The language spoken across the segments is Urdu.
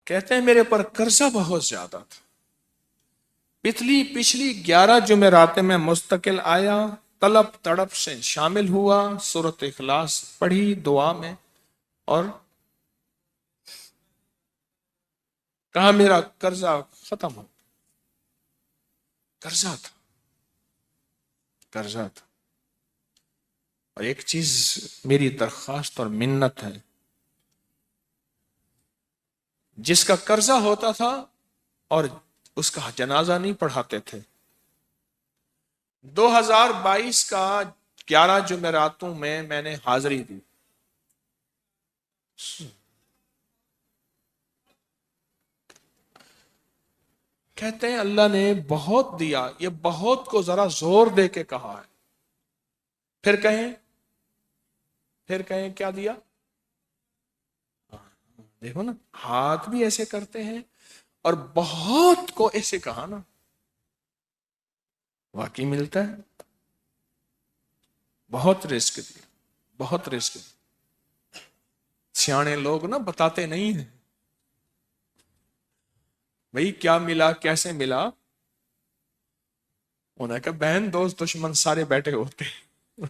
کہتے ہیں میرے پر قرضہ بہت زیادہ تھا، پچھلی 11 جمعراتیں میں مستقل آیا، طلب تڑپ سے شامل ہوا، سورۃ اخلاص پڑھی دعا میں، اور کہا میرا قرضہ ختم ہو۔ قرضہ تھا، قرضہ تھا۔ اور ایک چیز میری درخواست اور منت ہے، جس کا قرضہ ہوتا تھا اور اس کا جنازہ نہیں پڑھاتے تھے، 2022 کا 11 جمعراتوں میں نے حاضری دی۔ کہتے ہیں اللہ نے بہت دیا، یہ بہت کو ذرا زور دے کے کہا ہے، پھر کہیں کیا دیا؟ دیکھو نا، ہاتھ بھی ایسے کرتے ہیں اور بہت کو ایسے کہا نا، واقعی ملتا ہے۔ بہت رزق دیا، بہت رزق دیا۔ سیانے لوگ نا بتاتے نہیں ہیں بھئی کیا ملا، کیسے ملا، انہیں کہا بہن دوست دشمن سارے بیٹھے ہوتے ہیں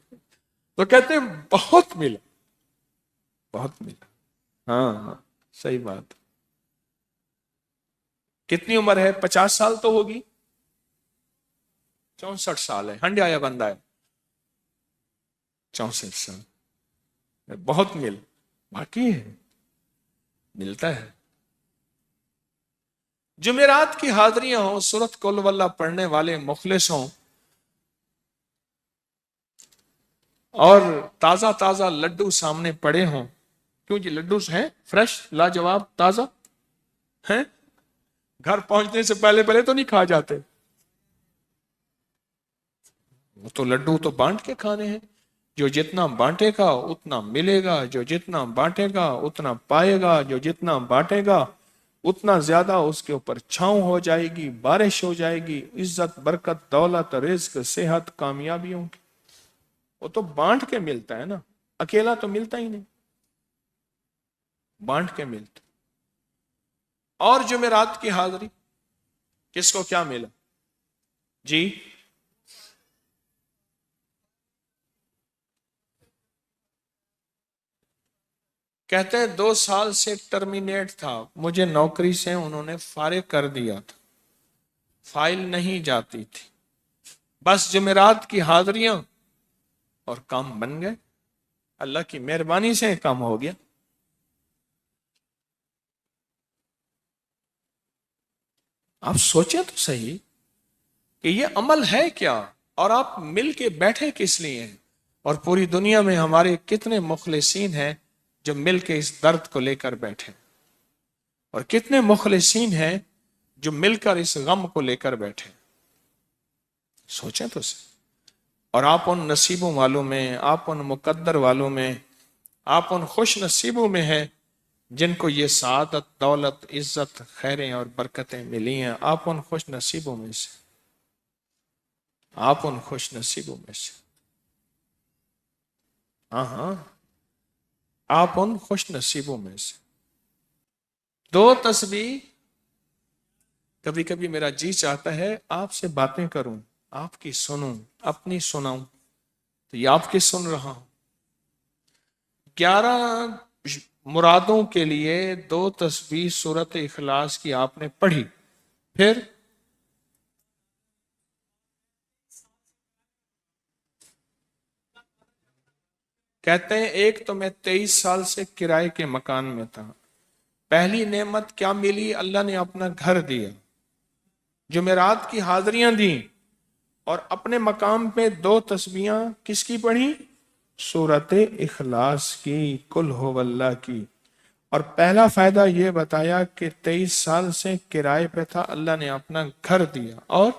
تو کہتے ہیں بہت ملا، بہت ملا۔ ہاں ہاں، صحیح بات۔ کتنی عمر ہے؟ 50 سال تو ہوگی، 64 سال ہے، ہنڈیا یا بندہ ہے؟ 64 سال، بہت مل، باقی ہے، ملتا ہے۔ جمعرات کی حاضریاں ہوں، سورۃ قل ہو اللہ پڑھنے والے مخلص ہوں، اور تازہ تازہ لڈو سامنے پڑے ہوں، کیوں جی لڈو ہیں فریش لاجواب تازہ ہیں، گھر پہنچنے سے پہلے پہلے تو نہیں کھا جاتے، وہ تو لڈو تو بانٹ کے کھانے ہیں، جو جتنا بانٹے گا اتنا ملے گا، جو جتنا بانٹے گا اتنا پائے گا، جو جتنا بانٹے گا اتنا زیادہ اس کے اوپر چھاؤں ہو جائے گی، بارش ہو جائے گی، عزت برکت دولت رزق صحت کامیابیوں کی، وہ تو بانٹ کے ملتا ہے نا، اکیلا تو ملتا ہی نہیں، بانٹ کے ملتا۔ اور جمعرات کی حاضری کس کو کیا ملا؟ جی کہتے ہیں 2 سال سے ٹرمینیٹ تھا، مجھے نوکری سے انہوں نے فارغ کر دیا تھا، فائل نہیں جاتی تھی، بس جمعرات کی حاضریاں اور کام بن گئے، اللہ کی مہربانی سے کام ہو گیا۔ آپ سوچیں تو صحیح کہ یہ عمل ہے کیا، اور آپ مل کے بیٹھے کس لیے ہیں، اور پوری دنیا میں ہمارے کتنے مخلصین ہیں جو مل کے اس درد کو لے کر بیٹھے، اور کتنے مخلصین ہیں جو مل کر اس غم کو لے کر بیٹھے، سوچیں تو صحیح۔ اور آپ ان نصیبوں والوں میں، آپ ان مقدر والوں میں، آپ ان خوش نصیبوں میں ہیں جن کو یہ سعادت دولت عزت خیریں اور برکتیں ملی ہیں، آپ ان خوش نصیبوں میں سے، آپ ان خوش نصیبوں میں سے، ہاں ہاں، آپ ان خوش نصیبوں میں سے۔ 2 تسبیح، کبھی کبھی میرا جی چاہتا ہے آپ سے باتیں کروں، آپ کی سنوں، اپنی سناؤں، تو یہ آپ کی سن رہا ہوں۔ 11 مرادوں کے لیے 2 تسبیح سورۃ اخلاص کی آپ نے پڑھی، پھر کہتے ہیں ایک تو میں 23 سال سے کرائے کے مکان میں تھا، پہلی نعمت کیا ملی؟ اللہ نے اپنا گھر دیا، جمعرات کی حاضریاں دیں، اور اپنے مقام پہ 2 تسبیحاں کس کی پڑھی؟ سورۃ اخلاص کی، قل ہو اللہ کی۔ اور پہلا فائدہ یہ بتایا کہ 23 سال سے کرائے پہ تھا، اللہ نے اپنا گھر دیا، اور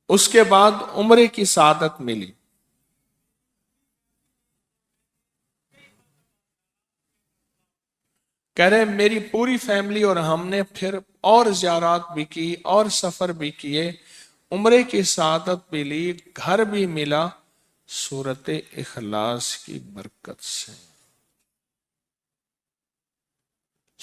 اس کے بعد عمرے کی سعادت ملی۔ کہہ رہے میری پوری فیملی اور ہم نے پھر اور زیارات بھی کی اور سفر بھی کیے، عمرے کی سعادت بھی لی، گھر بھی ملا، سورۃ اخلاص کی برکت سے۔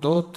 2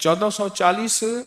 1440।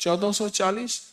1440।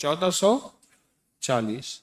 1440।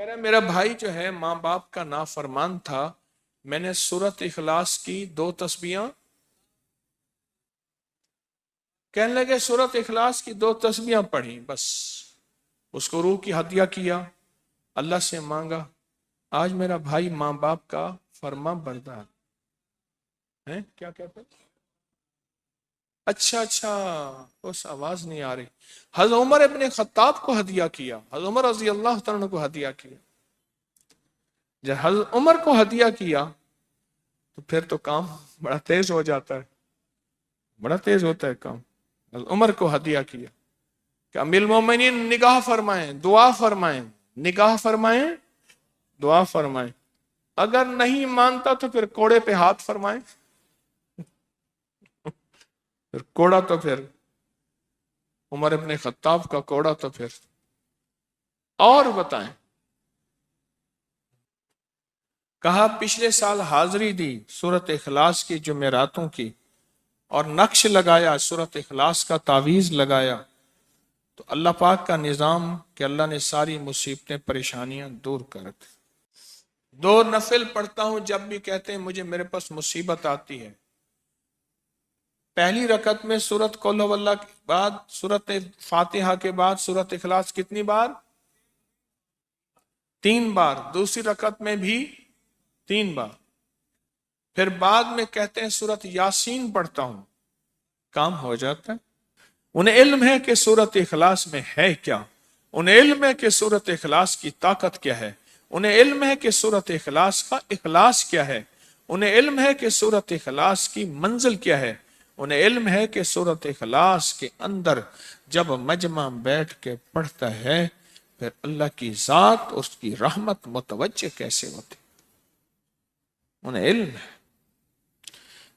کہہ رہا میرا بھائی جو ہے ماں باپ کا نافرمان تھا، میں نے سورت اخلاص کی 2 تسبیحاں، کہنے لگے سورت اخلاص کی 2 تسبیحاں پڑھی بس، اس کو روح کی ہدیہ کیا، اللہ سے مانگا، آج میرا بھائی ماں باپ کا فرما بردار ہے۔ کیا کہتے ہیں؟ اچھا اس آواز نہیں آ رہی۔ حضرت عمر ابن خطاب کو ہدیہ کیا، حضرت عمر رضی اللہ تعالیٰ عنہ کو ہدیہ کیا۔ جب حضرت عمر کو ہدیہ کیا تو پھر تو کام بڑا تیز ہو جاتا ہے، بڑا تیز ہوتا ہے کام۔ حضرت عمر کو ہدیہ کیا کہ امیر المومنین نگاہ فرمائیں، دعا فرمائیں، نگاہ فرمائیں، دعا فرمائیں، اگر نہیں مانتا تو پھر کوڑے پہ ہاتھ فرمائیں، پھر کوڑا تو پھر عمر ابن خطاب کا کوڑا تو پھر اور بتائیں۔ کہا پچھلے سال حاضری دی سورت اخلاص کی جمعراتوں کی، اور نقش لگایا سورت اخلاص کا، تعویذ لگایا، تو اللہ پاک کا نظام کہ اللہ نے ساری مصیبتیں پریشانیاں دور کر دی۔ 2 نفل پڑھتا ہوں جب بھی کہتے ہیں مجھے میرے پاس مصیبت آتی ہے۔ پہلی رکعت میں سورت قل هو اللہ کے بعد، سورت فاتحہ کے بعد سورت اخلاص کتنی بار؟ 3 بار۔ دوسری رکعت میں بھی 3 بار۔ پھر بعد میں کہتے ہیں سورت یاسین پڑھتا ہوں، کام ہو جاتا ہے۔ انہیں علم ہے کہ سورت اخلاص میں ہے کیا، انہیں علم ہے کہ سورت اخلاص کی طاقت کیا ہے، انہیں علم ہے کہ سورت اخلاص کا اخلاص کیا ہے، انہیں علم ہے کہ سورت اخلاص کی منزل کیا ہے، انہیں علم ہے کہ سورت اخلاص کے اندر جب مجمع بیٹھ کے پڑھتا ہے پھر اللہ کی ذات اس کی رحمت متوجہ کیسے ہوتی، انہیں علم ہے۔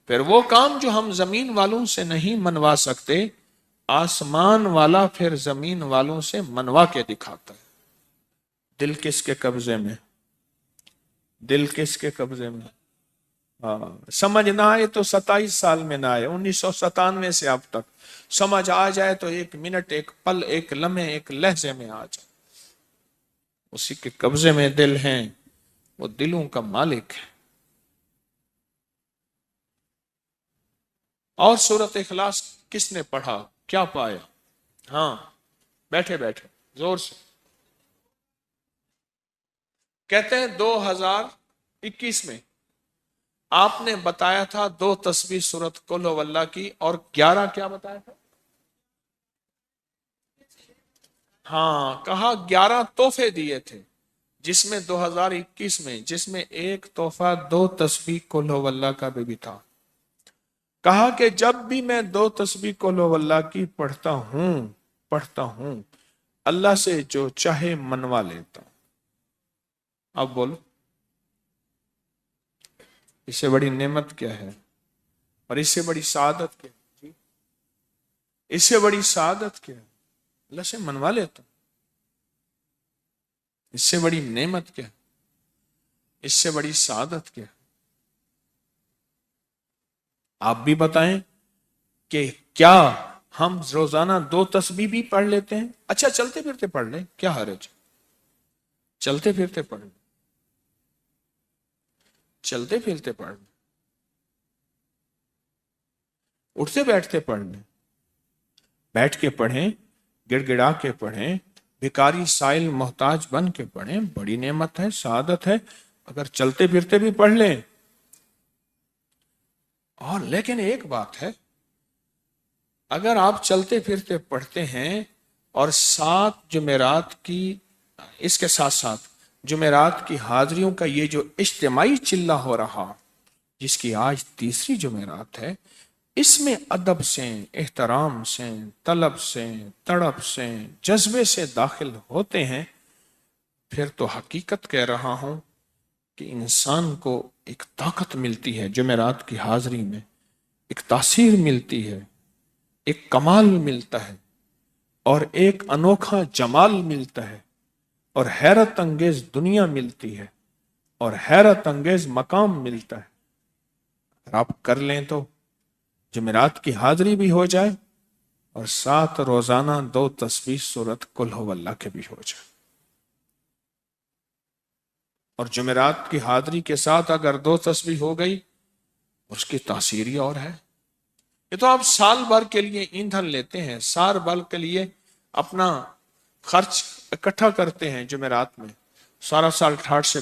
پھر وہ کام جو ہم زمین والوں سے نہیں منوا سکتے، آسمان والا پھر زمین والوں سے منوا کے دکھاتا ہے۔ دل کس کے قبضے میں؟ دل کس کے قبضے میں؟ سمجھ نہ آئے تو 27 سال میں نہ آئے، 1997 سے اب تک سمجھ آ جائے تو 1 منٹ، 1 پل، 1 لمحے، 1 لہجے میں آ جائے۔ اسی کے قبضے میں دل ہیں، وہ دلوں کا مالک ہے۔ اور سورت اخلاص کس نے پڑھا کیا پایا؟ ہاں بیٹھے بیٹھے زور سے کہتے ہیں 2021 میں آپ نے بتایا تھا 2 تسبیح سورت قل هو اللہ کی، اور 11 کیا بتایا تھا؟ ہاں کہا 11 تحفے دیے تھے، جس میں 2021 میں جس میں ایک تحفہ 2 تسبیح قل هو اللہ کا بھی تھا۔ کہا کہ جب بھی میں 2 تسبیح قل هو اللہ کی پڑھتا ہوں اللہ سے جو چاہے منوا لیتا ہوں۔ اب بولو اس سے بڑی نعمت کیا ہے، اور اس سے بڑی سعادت کیا ہے؟ اس سے بڑی سعادت کیا ہے؟ اللہ سے منوا لیتا ہوں۔ اس سے بڑی نعمت کیا ہے؟ اس سے بڑی سعادت کیا ہے؟ آپ بھی بتائیں کہ کیا ہم روزانہ 2 تسبیح بھی پڑھ لیتے ہیں؟ اچھا چلتے پھرتے پڑھ لیں، کیا حرج؟ چلتے پھرتے پڑھ لیں، چلتے پھرتے پڑھ لیں، اٹھتے بیٹھتے پڑھ لیں، بیٹھ کے پڑھیں، گڑ گڑا کے پڑھیں، بھکاری سائل محتاج بن کے پڑھیں، بڑی نعمت ہے، سعادت ہے اگر چلتے پھرتے بھی پڑھ لیں۔ اور لیکن ایک بات ہے، اگر آپ چلتے پھرتے پڑھتے ہیں اور 7 جمعرات کی، اس کے ساتھ ساتھ جمعرات کی حاضریوں کا یہ جو اجتماعی چلہ ہو رہا، جس کی آج 3ری جمعرات ہے، اس میں ادب سے، احترام سے، طلب سے، تڑپ سے، جذبے سے داخل ہوتے ہیں، پھر تو حقیقت کہہ رہا ہوں کہ انسان کو ایک طاقت ملتی ہے، جمعرات کی حاضری میں ایک تاثیر ملتی ہے، ایک کمال ملتا ہے، اور ایک انوکھا جمال ملتا ہے، اور حیرت انگیز دنیا ملتی ہے، اور حیرت انگیز مقام ملتا ہے۔ اگر آپ کر لیں تو جمعرات کی حاضری بھی ہو جائے اور ساتھ روزانہ 2 تسبیح سورت قل هو اللہ کے بھی ہو جائے۔ اور جمعرات کی حاضری کے ساتھ اگر 2 تسبیح ہو گئی اس کی تاثیر ہی اور ہے. یہ تو آپ سال بھر کے لیے ایندھن لیتے ہیں، سال بھر کے لیے اپنا خرچ اکٹھا کرتے ہیں جمعرات میں، سارا سال ٹھاٹ سے بیٹھ